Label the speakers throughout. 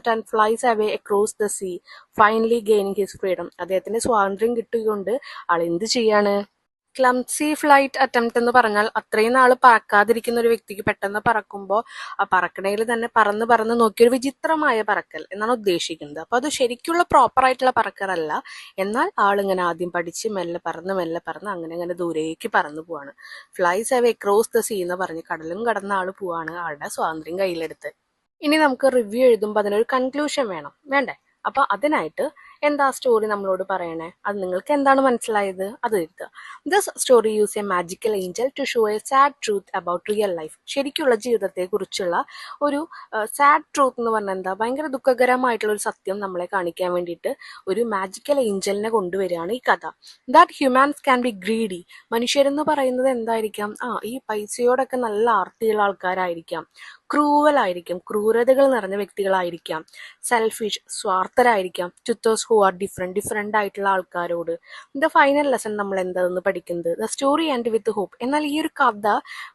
Speaker 1: attempt and flies away across the sea, finally gaining his freedom. അദ്ദേഹത്തിന് സ്വാതന്ത്ര്യം കിട്ടുകൊണ്ട് ആൾ എന്ത് ചെയ്യാണ്? ക്ലംസി ഫ്ലൈറ്റ് അറ്റംപ്റ്റ് എന്ന് പറഞ്ഞാൽ അത്രയും നാള് പറക്കാതിരിക്കുന്ന ഒരു വ്യക്തിക്ക് പെട്ടെന്ന് പറക്കുമ്പോൾ ആ പറക്കണയിൽ തന്നെ പറന്ന് പറന്ന് നോക്കിയൊരു വിചിത്രമായ പറക്കൽ എന്നാണ് ഉദ്ദേശിക്കുന്നത്. അപ്പൊ അത് ശരിക്കുള്ള പ്രോപ്പർ ആയിട്ടുള്ള പറക്കലല്ല, എന്നാൽ ആളിങ്ങനെ ആദ്യം പഠിച്ച് മെല്ലെ പറന്ന് അങ്ങനെ ദൂരേക്ക് പറന്നു പോവാണ്. Flies away cross the sea എന്ന് പറഞ്ഞ് കടലും കടന്ന ആള് പോവാണ് ആളുടെ സ്വാതന്ത്ര്യം കയ്യിലെടുത്ത്. ഇനി നമുക്ക് റിവ്യൂ എഴുതുമ്പോൾ അതിനൊരു കൺക്ലൂഷൻ വേണ്ടേ? അപ്പൊ അതിനായിട്ട് എന്താ സ്റ്റോറി നമ്മളോട് പറയണേ, അത് നിങ്ങൾക്ക് എന്താണ് മനസ്സിലായത് അത് എഴുതുക. This story use a magical angel to show a sad truth about real life. ശരിക്കുള്ള ജീവിതത്തെ കുറിച്ചുള്ള ഒരു സാഡ് ട്രൂത്ത് എന്ന് പറഞ്ഞാൽ എന്താ, ഭയങ്കര ദുഃഖകരമായിട്ടുള്ള ഒരു സത്യം നമ്മളെ കാണിക്കാൻ വേണ്ടിയിട്ട് ഒരു മാജിക്കൽ ഏഞ്ചലിനെ കൊണ്ടുവരികയാണ് ഈ കഥ. That humans can be greedy. മനുഷ്യരെന്ന് പറയുന്നത് എന്തായിരിക്കാം? ഈ പൈസയോടൊക്കെ നല്ല ആർത്തിയുള്ള ആൾക്കാരായിരിക്കാം, ക്രൂവലായിരിക്കും, ക്രൂരതകൾ നിറഞ്ഞ വ്യക്തികളായിരിക്കാം, സെൽഫിഷ്, സ്വാർത്ഥരായിരിക്കാം, ടുത്തോസ് ഹു ആർ ഡിഫറെന്റ് ആയിട്ടുള്ള ആൾക്കാരോട്. ദ ഫൈനൽ ലെസൺ നമ്മൾ എന്താണെന്ന് പഠിക്കുന്നത്, the story and with hope. എന്നാൽ ഈ ഒരു കഥ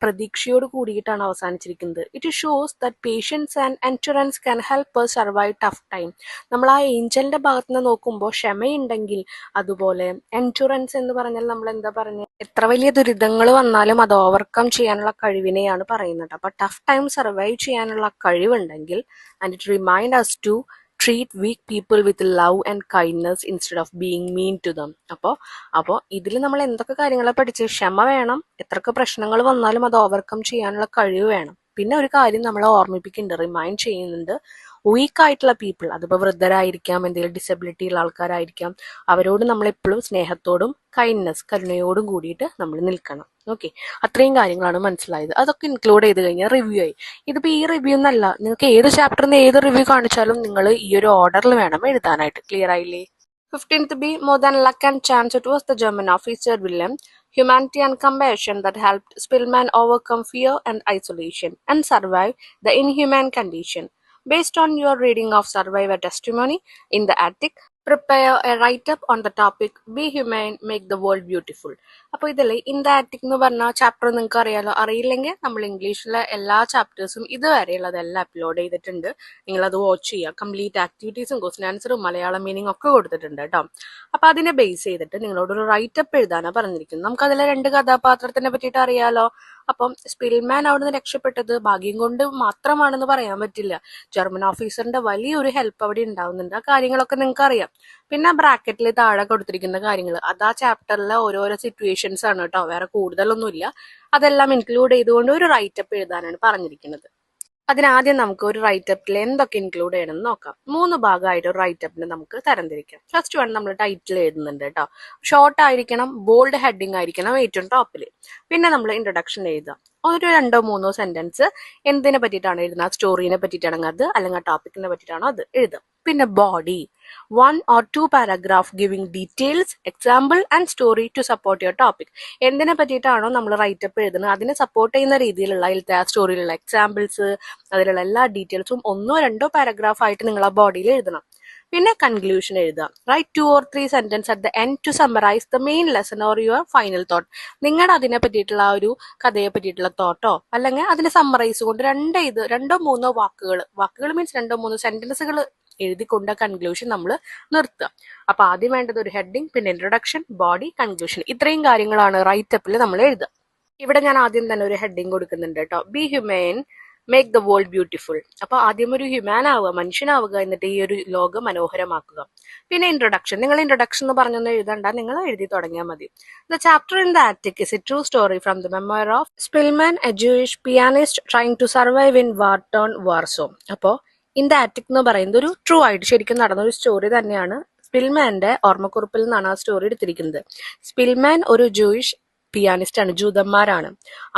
Speaker 1: പ്രതീക്ഷയോട് കൂടിയിട്ടാണ് അവസാനിച്ചിരിക്കുന്നത്. It shows that patience and endurance can help us survive tough time. നമ്മൾ ആ ഏഞ്ചലിന്റെ ഭാഗത്ത് നിന്ന് നോക്കുമ്പോൾ ക്ഷമയുണ്ടെങ്കിൽ, അതുപോലെ എൻഡുറൻസ് എന്ന് പറഞ്ഞാൽ നമ്മൾ എന്താ പറഞ്ഞത്, എത്ര വലിയ ദുരിതങ്ങൾ വന്നാലും അത് ഓവർകം ചെയ്യാനുള്ള കഴിവിനെയാണ് പറയുന്നത്. അപ്പൊ ടഫ് ടൈം സർവൈവ് ചെയ്യാനുള്ള കഴിവുണ്ടെങ്കിൽ, and it remind us to treat weak people with love and kindness instead of being mean to them. അപ്പോൾ ഇതിൽ നമ്മൾ എന്തൊക്കെ കാര്യങ്ങളാണ് പഠിച്ചത്? ക്ഷമ വേണം, എത്രയൊക്കെ പ്രശ്നങ്ങൾ വന്നാലും അത് ഓവർകം ചെയ്യാനുള്ള കഴിവ് വേണം. പിന്നെ ഒരു കാര്യം നമ്മളെ ഓർമ്മിപ്പിക്കുന്നുണ്ട്, റിമൈൻഡ് ചെയ്യുന്നുണ്ട്, വീക്ക് ആയിട്ടുള്ള പീപ്പിൾ, അതിപ്പോൾ വൃദ്ധരായിരിക്കാം, എന്തെങ്കിലും ഡിസബിലിറ്റി ഉള്ള ആൾക്കാരായിരിക്കാം, അവരോട് നമ്മൾ എപ്പോഴും സ്നേഹത്തോടും കരുണയോടും കൂടിയിട്ട് നമ്മൾ നിൽക്കണം. ഓക്കെ, അത്രയും കാര്യങ്ങളാണ് മനസ്സിലായത്. അതൊക്കെ ഇൻക്ലൂഡ് ചെയ്ത് കഴിഞ്ഞാൽ റിവ്യൂ ആയി. ഇതിപ്പോൾ ഈ റിവ്യൂ എന്നല്ല, നിങ്ങൾക്ക് ഏത് ചാപ്റ്ററിന് ഏത് റിവ്യൂ കാണിച്ചാലും നിങ്ങൾ ഈ ഒരു ഓർഡറിൽ വേണം എഴുതാനായിട്ട്. ക്ലിയർ ആയില്ലേ? 15th B, more than luck and chance, it was the German officer Wilhelm, humanity and compassion that helped Spillman overcome fear and isolation and survive the inhuman condition. Based on your reading of Survivor Testimony in the Attic, prepare a write-up on the topic Be Humane, Make the World Beautiful. അപ്പോൾ ഇതിൽ in the attic എന്ന് പറഞ്ഞ chapter നിങ്ങൾക്ക് അറിയാലോ. അറിയില്ലെങ്കിൽ നമ്മൾ ഇംഗ്ലീഷിലെ എല്ലാ ചാപ്റ്റേഴ്സും ഇതുവരെയുള്ളതെല്ലാം അപ്ലോഡ് ചെയ്തിട്ടുണ്ട്. നിങ്ങളത് വാച്ച് ചെയ്യുക. കംപ്ലീറ്റ് ആക്ടിവിറ്റീസും ക്വസ്റ്റ്യൻ ആൻസറും മലയാളം മീനിങ് ഒക്കെ കൊടുത്തിട്ടുണ്ട് കേട്ടോ. അപ്പോൾ അതിനെ ബേസ് ചെയ്തിട്ട് നിങ്ങളോടൊരു റൈറ്റപ്പ് എഴുതാനാണ് പറഞ്ഞിരിക്കുന്നത്. നമുക്കതിലെ 2 കഥാപാത്രത്തിനെ പറ്റിയിട്ട് അറിയാലോ. അപ്പം സ്പിൽമാൻ അവിടുന്ന് രക്ഷപ്പെട്ടത് ഭാഗ്യം കൊണ്ട് മാത്രമാണെന്ന് പറയാൻ പറ്റില്ല. ജർമ്മൻ ഓഫീസറിന്റെ വലിയൊരു ഹെൽപ്പ് അവിടെ ഉണ്ടാവുന്നുണ്ട്. ആ കാര്യങ്ങളൊക്കെ നിങ്ങൾക്ക് അറിയാം. പിന്നെ ബ്രാക്കറ്റിൽ താഴെ കൊടുത്തിരിക്കുന്ന കാര്യങ്ങൾ അത് ആ ചാപ്റ്ററിലെ ഓരോരോ സിറ്റുവേഷൻസ് ആണ് കേട്ടോ, വേറെ കൂടുതലൊന്നുമില്ല. അതെല്ലാം ഇൻക്ലൂഡ് ചെയ്തുകൊണ്ട് ഒരു റൈറ്റപ്പ് എഴുതാനാണ് പറഞ്ഞിരിക്കുന്നത്. അതിനാദ്യം നമുക്ക് ഒരു റൈറ്റപ്പിൽ എന്തൊക്കെ ഇൻക്ലൂഡ് ചെയ്യണം എന്ന് നോക്കാം. 3 ഭാഗമായിട്ട് ഒരു റൈറ്റപ്പിന് നമുക്ക് തരംതിരിക്കാം. ഫസ്റ്റ് വൺ നമ്മൾ ടൈറ്റിൽ എഴുതുന്നുണ്ട് കേട്ടോ. ഷോർട്ട് ആയിരിക്കണം, ബോൾഡ് ഹെഡിങ് ആയിരിക്കണം ഏറ്റവും ടോപ്പിൽ. പിന്നെ നമ്മൾ ഇൻട്രൊഡക്ഷൻ എഴുതാം. ഒരു 2-3 സെന്റൻസ് എന്തിനെ പറ്റിയിട്ടാണ് എഴുതുന്നത്, സ്റ്റോറിനെ പറ്റിയിട്ടാണെങ്കിൽ അത്, അല്ലെങ്കിൽ ടോപ്പിക്കിനെ പറ്റിയിട്ടാണോ അത് എഴുതാം. പിന്നെ body, 1 or 2 paragraph giving details, example and story to support your topic. എന്തിനെ പറ്റിയിട്ടാണോ നമ്മൾ റൈറ്റപ്പ് എഴുതുന്നത് അതിനെ സപ്പോർട്ട് ചെയ്യുന്ന രീതിയിലുള്ള അതിലത്തെ ആ സ്റ്റോറിയിലുള്ള എക്സാമ്പിൾസ്, അതിലുള്ള എല്ലാ ഡീറ്റെയിൽസും 1-2 പാരഗ്രാഫ് ആയിട്ട് നിങ്ങൾ ആ ബോഡിയിൽ എഴുതണം. പിന്നെ കൺക്ലൂഷൻ എഴുതുക. Write 2 or 3 sentence at the end to summarise the main lesson or your final thought. നിങ്ങളുടെ അതിനെ പറ്റിയിട്ടുള്ള ആ ഒരു കഥയെ പറ്റിയിട്ടുള്ള തോട്ടോ അല്ലെങ്കിൽ അതിനെ സമ്മറൈസ് കൊണ്ട് 2-3 വാക്കുകൾ മീൻസ് 2-3 സെന്റൻസുകൾ എഴുതിക്കൊണ്ട് കൺക്ലൂഷൻ നമ്മൾ നിർത്തുക. അപ്പൊ ആദ്യം വേണ്ടത് ഒരു ഹെഡിങ്, പിന്നെ ഇൻട്രൊഡക്ഷൻ, ബോഡി, കൺക്ലൂഷൻ. ഇത്രയും കാര്യങ്ങളാണ് റൈറ്റപ്പിൽ നമ്മൾ എഴുതുക. ഇവിടെ ഞാൻ ആദ്യം തന്നെ ഒരു ഹെഡിങ് കൊടുക്കുന്നുണ്ട് കേട്ടോ. B human, make the world beautiful. അപ്പൊ ആദ്യം ഒരു ഹ്യൂമാൻ ആവുക, മനുഷ്യനാവുക, എന്നിട്ട് ഈ ഒരു ലോകം മനോഹരമാക്കുക. പിന്നെ ഇൻട്രൊഡക്ഷൻ, നിങ്ങൾ ഇൻട്രൊഡക്ഷൻ എന്ന് പറഞ്ഞൊന്നും എഴുതണ്ട, നിങ്ങൾ എഴുതി തുടങ്ങിയാൽ മതി. The chapter in the attic is a true story from the memoir of Szpilman, a Jewish pianist trying to survive in Warton, Warsaw. അപ്പോ ഇൻ ദ ആറ്റിക് എന്ന് പറയുന്നത് ഒരു ട്രൂ ആയിട്ട് ശരിക്കും നടന്ന ഒരു സ്റ്റോറി തന്നെയാണ്. സ്പിൽമാന്റെ ഓർമ്മക്കുറിപ്പിൽ നിന്നാണ് ആ സ്റ്റോറി എടുത്തിരിക്കുന്നത്. സ്പിൽമാൻ ഒരു ജൂയിഷ് പിയാനിസ്റ്റ് ആണ്, ജൂതന്മാരാണ്.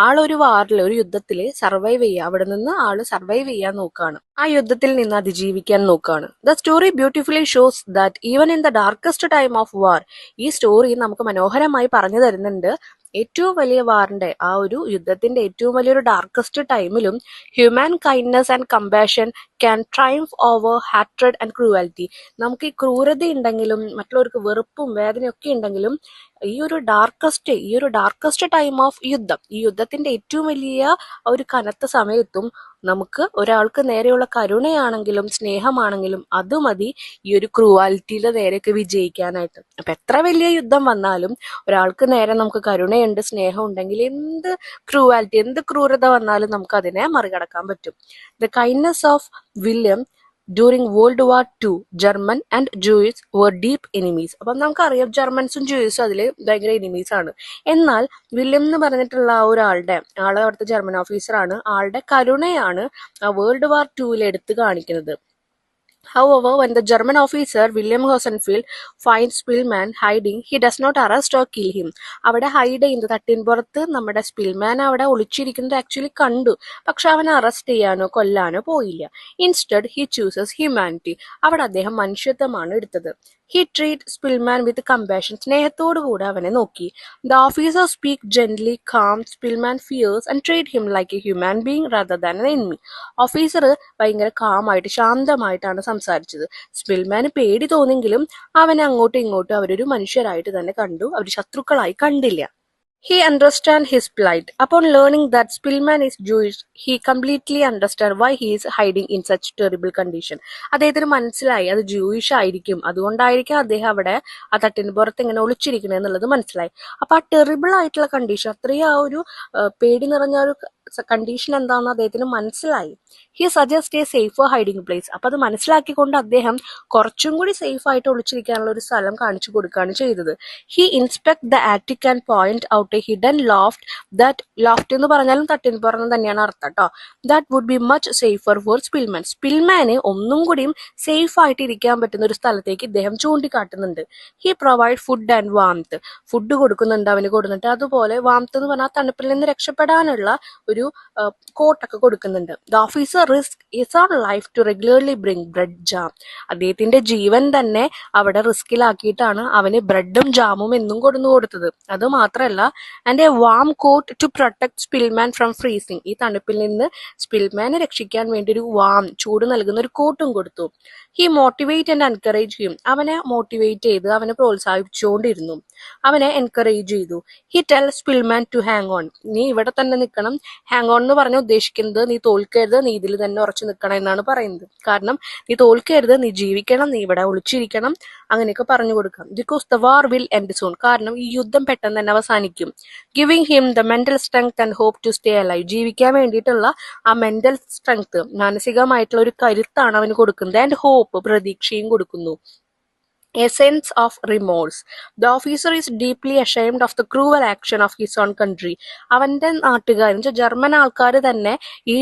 Speaker 1: ആളൊരു വാറിൽ, ഒരു യുദ്ധത്തിൽ സർവൈവ് ചെയ്യുക, അവിടെ നിന്ന് ആള് സർവൈവ് ചെയ്യാൻ നോക്കുകയാണ്, ആ യുദ്ധത്തിൽ നിന്ന് അതിജീവിക്കാൻ നോക്കുകയാണ്. The story beautifully shows that even in the darkest time of വാർ, ഈ സ്റ്റോറി നമുക്ക് മനോഹരമായി പറഞ്ഞു തരുന്നുണ്ട് ഏറ്റവും വലിയ വാറിന്റെ ആ ഒരു യുദ്ധത്തിന്റെ ഏറ്റവും വലിയൊരു ഡാർക്കസ്റ്റ് ടൈമിലും human kindness and compassion can triumph over hatred and cruelty. നമുക്ക് ഈ ക്രൂരത ഉണ്ടെങ്കിലും മറ്റുള്ളവർക്ക് വെറുപ്പും വേദനയൊക്കെ ഉണ്ടെങ്കിലും ഈ ഒരു ഡാർക്കസ്റ്റ് ടൈം ഓഫ് യുദ്ധം, ഈ യുദ്ധത്തിന്റെ ഏറ്റവും വലിയ ഒരു കനത്ത സമയത്തും നമുക്ക് ഒരാൾക്ക് നേരെയുള്ള കരുണയാണെങ്കിലും സ്നേഹമാണെങ്കിലും അത് മതി ഈ ഒരു ക്രൂവാലിറ്റിയുടെ നേരെയൊക്കെ വിജയിക്കാനായിട്ട്. അപ്പൊ എത്ര വലിയ യുദ്ധം വന്നാലും ഒരാൾക്ക് നേരെ നമുക്ക് കരുണയുണ്ട്, സ്നേഹം ഉണ്ടെങ്കിൽ എന്ത് ക്രൂവാലിറ്റി, എന്ത് ക്രൂരത വന്നാലും നമുക്ക് അതിനെ മറികടക്കാൻ പറ്റും. The kindness of William during world war two, German and Jews were deep enemies. അപ്പം നമുക്കറിയാം ജർമ്മൻസും ജൂയിസും അതിൽ ഭയങ്കര എനിമീസ് ആണ്. എന്നാൽ വില്യം എന്ന് പറഞ്ഞിട്ടുള്ള ആ ഒരാളുടെ, ആള് അവിടുത്തെ ജർമ്മൻ ഓഫീസറാണ്, ആളുടെ കരുണയാണ് ആ വേൾഡ് വാർ ടൂവിൽ എടുത്ത് കാണിക്കുന്നത്. However, when the German officer William Hosenfield finds Spillman hiding, he does not arrest or kill him. അവിടെ ഹൈഡ് ചെയ്യുന്നത്, തട്ടിൻപുറത്ത് നമ്മുടെ സ്പിൽമാൻ അവിടെ ഒളിച്ചിരിക്കുന്നത് ആക്ച്വലി കണ്ടു, പക്ഷെ അവനെ അറസ്റ്റ് ചെയ്യാനോ കൊല്ലാനോ പോയില്ല. Instead he chooses humanity. അവിടെ അദ്ദേഹം മനുഷ്യത്വമാണ് എടുത്തത്. He treat Szpilman with compassion. സ്നേഹത്തോടു കൂടെ അവനെ നോക്കി. The officer speak gently, calm Szpilman fears and treat him like a human being rather than an enemy. Officer ഭയങ്കര കാമായിട്ട് ശാന്തമായിട്ടാണ് സംസാരിച്ചത്. സ്പിൽമാന് പേടി തോന്നിയെങ്കിലും അവനെ അങ്ങോട്ടും ഇങ്ങോട്ടും അവരൊരു മനുഷ്യരായിട്ട് തന്നെ കണ്ടു, അവർ ശത്രുക്കളായി കണ്ടില്ല. He understand his plight. Upon learning that Spillman is Jewish, he completely understand why he is hiding in such terrible condition. അദ്ദേഹത്തിന് മനസ്സിലായി അത് ജൂയിഷ് ആയിരിക്കും, അതുകൊണ്ടായിരിക്കും അദ്ദേഹം അവിടെ ആ തട്ടിന് പുറത്ത് ഇങ്ങനെ ഒളിച്ചിരിക്കുന്നത് എന്നുള്ളത് മനസ്സിലായി. അപ്പൊ ആ ടെറിബിൾ ആയിട്ടുള്ള കണ്ടീഷൻ, അത്രയും ആ ഒരു പേടി നിറഞ്ഞ ഒരു കണ്ടീഷൻ എന്താണെന്ന് അദ്ദേഹത്തിന് മനസ്സിലായി. He suggest A safer hiding place. അപ്പൊ അത് മനസ്സിലാക്കിക്കൊണ്ട് അദ്ദേഹം കുറച്ചും കൂടി സേഫ് ആയിട്ട് ഒളിച്ചിരിക്കാനുള്ള ഒരു സ്ഥലം കാണിച്ചു കൊടുക്കുകയാണ് ചെയ്തത്. He inspect the attic and point out a hidden loft. That loft എന്ന് പറഞ്ഞാലും തട്ടിന് പുറന്ന് തന്നെയാണ് അർത്ഥം കേട്ടോ. That would be much safer for Szpilman. സ്പിൽമാന് ഒന്നും കൂടിയും സേഫ് ആയിട്ട് ഇരിക്കാൻ പറ്റുന്ന ഒരു സ്ഥലത്തേക്ക് ഇദ്ദേഹം ചൂണ്ടിക്കാട്ടുന്നുണ്ട്. He provide food and warmth. Food കൊടുക്കുന്നുണ്ട് അവന് കൊടുത്തിട്ട്, അതുപോലെ വാംത്ത് എന്ന് പറഞ്ഞാൽ തണുപ്പിൽ നിന്ന് രക്ഷപ്പെടാനുള്ള ഒരു കോട്ടൊക്കെ കൊടുക്കുന്നുണ്ട്. The officer risk his own life to regularly bring bread jam. അദ്ദേഹത്തിന്റെ ജീവൻ തന്നെ അവിടെ റിസ്കിലാക്കിയിട്ടാണ് അവന് ബ്രെഡും ജാമും എന്നും കൊടുത്തത്. അത് മാത്രമല്ല, and a warm coat to protect Szpilman from freezing. ഈ തണുപ്പിൽ നിന്ന് സ്പിൽമാനെ രക്ഷിക്കാൻ വേണ്ടി ഒരു ചൂട് നൽകുന്ന ഒരു കോട്ടും കൊടുത്തു. He motivate and encourage him. അവനെ മോട്ടിവേറ്റ് ചെയ്ത് അവനെ പ്രോത്സാഹിപ്പിച്ചുകൊണ്ടിരുന്നു, അവനെ എൻകറേജ് ചെയ്തു. He tell Szpilman to hang on. നീ ഇവിടെ തന്നെ നിൽക്കണം. ഹാങ് ഓൺ എന്ന് പറഞ്ഞാൽ ഉദ്ദേശിക്കുന്നത് നീ തോൽക്കരുത്, നീ ഇതിൽ തന്നെ ഉറച്ചു നിൽക്കണം എന്നാണ് പറയുന്നത്. കാരണം നീ തോൽക്കരുത്, നീ ജീവിക്കണം, നീ ഇവിടെ ഒളിച്ചിരിക്കണം, അങ്ങനെയൊക്കെ പറഞ്ഞു കൊടുക്കാം. Because the war will end soon. കാരണം ഈ യുദ്ധം പെട്ടെന്ന് തന്നെ അവസാനിക്കും. Giving him the mental strength and hope to stay alive. ജീവിക്കാൻ വേണ്ടിയിട്ടുള്ള ആ മെന്റൽ സ്ട്രെങ്ത്, മാനസികമായിട്ടുള്ള ഒരു കരുത്താണ് അവന് കൊടുക്കുന്നത്. ആൻഡ് ഹോപ്പ്, പ്രതീക്ഷയും കൊടുക്കുന്നു. A sense of remorse. The officer is deeply ashamed of the cruel action of his own country. അവന്റെ നാട്ടുകാർ, ജർമ്മൻ ആൾക്കാർ തന്നെ ഈ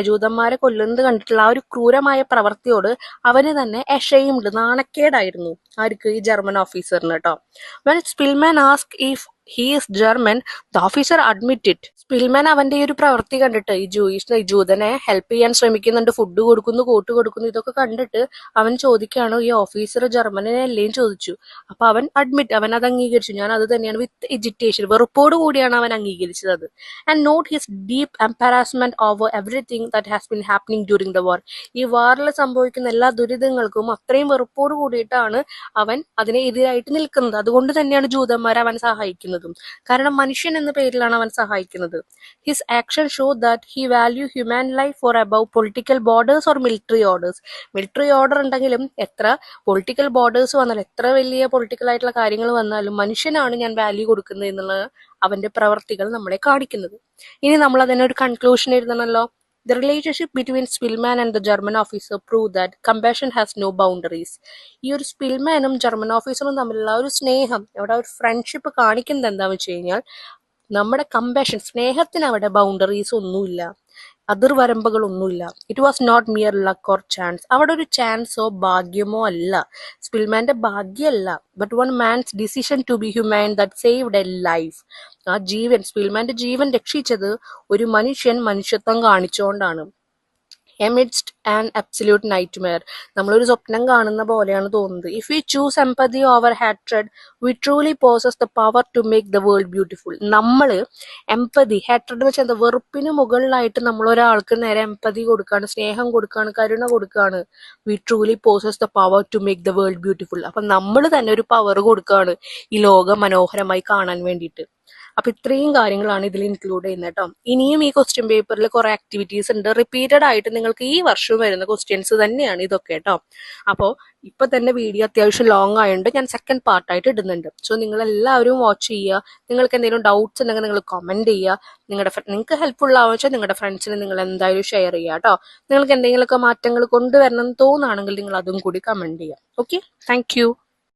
Speaker 1: ജൂതന്മാരെ കൊല്ലുന്നത് കണ്ടിട്ടുള്ള ആ ഒരു ക്രൂരമായ പ്രവൃത്തിയോട് അവന് തന്നെ ashamed, നാണക്കേടായിരുന്നു. ആർക്ക്? ഈ ജർമ്മൻ ഓഫീസറിന് കേട്ടോ. When Spillman asked if he is German, the officer admitted. Spillman അവന്റെ ഈ ഒരു പ്രവൃത്തി കണ്ടിട്ട്, ഈ ജൂതനെ ഹെൽപ്പ് ചെയ്യാൻ ശ്രമിക്കുന്നുണ്ട്, ഫുഡ് കൊടുക്കുന്നു, കോട്ട് കൊടുക്കുന്നു, ഇതൊക്കെ കണ്ടിട്ട് അവൻ ചോദിക്കുകയാണ്, ഈ ഓഫീസർ ജർമ്മനെ അല്ലേയും ചോദിച്ചു. അപ്പൊ അവൻ അവൻ അത് അംഗീകരിച്ചു. ഞാൻ അത് തന്നെയാണ്, വിത്ത് എജിറ്റേഷൻ, വെറുപ്പോട് കൂടിയാണ് അവൻ അംഗീകരിച്ചത് അത്. And note his deep embarrassment over everything that has been happening during the war. ഈ വാറിൽ സംഭവിക്കുന്ന എല്ലാ ദുരിതങ്ങൾക്കും അത്രയും വെറുപ്പോട് കൂടിയിട്ടാണ് അവൻ അതിനെ എതിരായിട്ട് നിൽക്കുന്നത്. അതുകൊണ്ട് തന്നെയാണ് ജൂതന്മാരെ അവൻ സഹായിക്കുന്നതും. കാരണം മനുഷ്യൻ എന്ന പേരിലാണ് അവൻ സഹായിക്കുന്നത്. His actions show that he value human life for above political borders or military orders. Military order ഉണ്ടെങ്കിലും, എത്ര പൊളിറ്റിക്കൽ ബോർഡേഴ്സ് വന്നാലും, എത്ര വലിയ പൊളിറ്റിക്കൽ ആയിട്ടുള്ള കാര്യങ്ങൾ വന്നാലും മനുഷ്യനാണ് ഞാൻ വാല്യൂ കൊടുക്കുന്നത് എന്നുള്ള അവന്റെ പ്രവർത്തികൾ നമ്മളെ കാണിക്കുന്നത്. ഇനി നമ്മൾ അതിനൊരു conclusion എഴുതണമല്ലോ. The relationship between Spillman and the German officer proved that compassion has no boundaries. ഈ ഒരു സ്പിൽമാനും ജർമ്മൻ ഓഫീസറും തമ്മിലുള്ള ഒരു സ്നേഹം, അവിടെ ഒരു ഫ്രണ്ട്ഷിപ്പ് കാണിക്കുന്നത് എന്താണെന്ന് വെച്ച് കഴിഞ്ഞാൽ, നമ്മുടെ കമ്പാഷൻ, സ്നേഹത്തിന് അവിടെ ബൗണ്ടറീസ് ഒന്നുമില്ല, അതിർവരമ്പുകളൊന്നുമില്ല. It was not mere luck or chance. അവിടെ ഒരു ചാൻസോ ഭാഗ്യമോ അല്ല, സ്പിൽമാന്റെ ഭാഗ്യമല്ല, but one man's decision to be human that saved a life. ആ ജീവൻ, സ്പിൽമാന്റെ ജീവൻ രക്ഷിച്ചത് ഒരു മനുഷ്യൻ മനുഷ്യത്വം കാണിച്ചുകൊണ്ടാണ്. Amidst and absolute nightmare. നമ്മളൊരു സ്വപ്നം കാണുന്ന പോലെയാണ് തോന്നുന്നത്. If we choose empathy over hatred we truly possess the power to make the world beautiful. നമ്മൾ എംപതി, ഹാട്രഡ് എന്ന് വെച്ചാൽ എന്താ, വെറുപ്പിന് മുകളിലായിട്ട് നമ്മൾ ഒരാൾക്ക് നേരെ എംപതി കൊടുക്കുകയാണ്, സ്നേഹം കൊടുക്കുകയാണ്, കരുണ കൊടുക്കുകയാണ്. We truly possess the power to make the world beautiful. അപ്പം നമ്മൾ തന്നെ ഒരു പവർ കൊടുക്കുകയാണ് ഈ ലോകം മനോഹരമായി കാണാൻ വേണ്ടിയിട്ട്. അപ്പൊ ഇത്രയും കാര്യങ്ങളാണ് ഇതിൽ ഇൻക്ലൂഡ് ചെയ്യുന്നത് കേട്ടോ. ഇനിയും ഈ ക്വസ്റ്റ്യൻ പേപ്പറിൽ കുറെ ആക്ടിവിറ്റീസ് ഉണ്ട്. റിപ്പീറ്റഡ് ആയിട്ട് നിങ്ങൾക്ക് ഈ വർഷം വരുന്ന ക്വസ്റ്റ്യൻസ് തന്നെയാണ് ഇതൊക്കെ കേട്ടോ. അപ്പോൾ ഇപ്പൊ തന്നെ വീഡിയോ അത്യാവശ്യം ലോങ് ആയതുകൊണ്ട് ഞാൻ സെക്കൻഡ് പാർട്ടായിട്ട് ഇടുന്നുണ്ട്. സോ നിങ്ങൾ എല്ലാവരും വാച്ച് ചെയ്യുക. നിങ്ങൾക്ക് എന്തെങ്കിലും ഡൗട്ട്സ് ഉണ്ടെങ്കിൽ നിങ്ങൾ കമന്റ് ചെയ്യുക. നിങ്ങൾക്ക് ഹെൽപ്ഫുൾ ആവുക നിങ്ങളുടെ ഫ്രണ്ട്സിന് നിങ്ങൾ എന്തായാലും ഷെയർ ചെയ്യുക കേട്ടോ. നിങ്ങൾക്ക് എന്തെങ്കിലുമൊക്കെ മാറ്റങ്ങൾ കൊണ്ടുവരണം എന്ന് തോന്നുകയാണെങ്കിൽ നിങ്ങൾ അതും കൂടി കമന്റ് ചെയ്യുക. Okay, thank you.